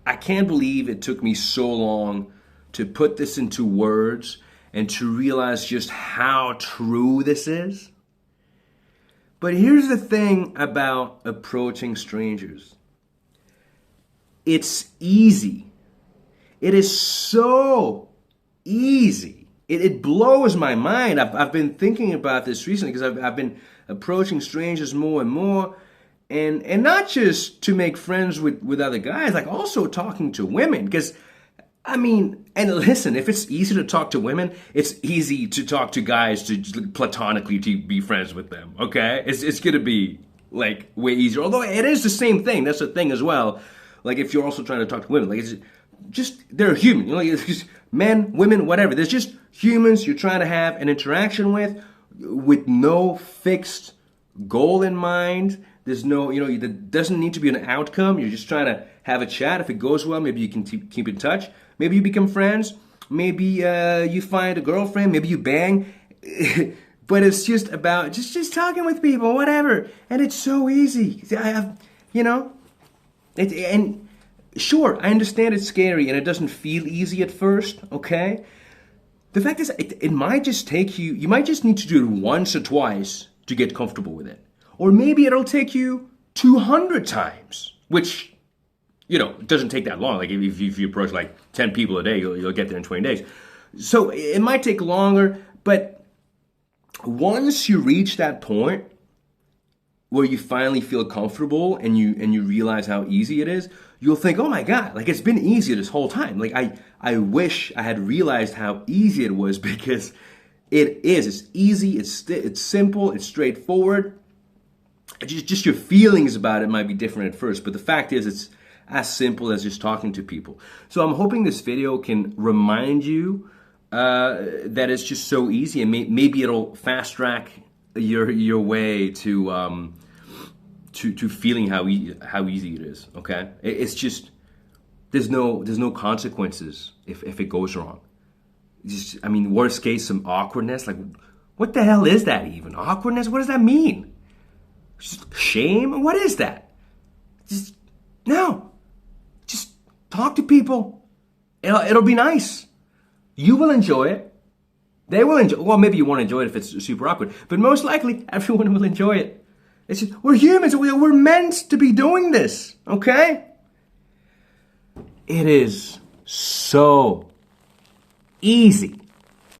I can't believe it took me so long to put this into words and to realize just how true this is. But here's the thing about approaching strangers. It's easy. It is so easy. It blows my mind. I've been thinking about this recently because I've been approaching strangers more and more. And not just to make friends with other guys, like also talking to women. Because, I mean, and listen, if it's easy to talk to women, it's easy to talk to guys to platonically to be friends with them, okay? It's going to be, like, way easier. Although it is the same thing. That's the thing as well. Like, if you're also trying to talk to women, like, it's just, they're human. You know, it's just men, women, whatever. There's just humans you're trying to have an interaction with no fixed goal in mind. There's no, there doesn't need to be an outcome. You're just trying to have a chat. If it goes well, maybe you can keep in touch. Maybe you become friends. Maybe you find a girlfriend. Maybe you bang. But it's just about just talking with people, whatever. And it's so easy. And sure, I understand it's scary and it doesn't feel easy at first, okay? The fact is, it might just take you might just need to do it once or twice to get comfortable with it. Or maybe it'll take you 200 times, which, doesn't take that long. Like if you approach like 10 people a day, you'll get there in 20 days. So it might take longer, but once you reach that point where you finally feel comfortable and you realize how easy it is, you'll think, oh my God, like it's been easy this whole time. Like I wish I had realized how easy it was, because it is. It's easy, it's simple, it's straightforward. Just your feelings about it might be different at first, but the fact is it's as simple as just talking to people. So I'm hoping this video can remind you that it's just so easy, and maybe it'll fast track your way to feeling how easy it is. Okay, it's just there's no consequences if it goes wrong. Worst case, some awkwardness. Like, what the hell is that even? Awkwardness? What does that mean? Just shame? What is that? Just talk to people. It'll be nice. You will enjoy it. They will enjoy. Well, maybe you won't enjoy it if it's super awkward, but most likely everyone will enjoy it. It's just, we're humans. We're meant to be doing this. Okay? It is so easy.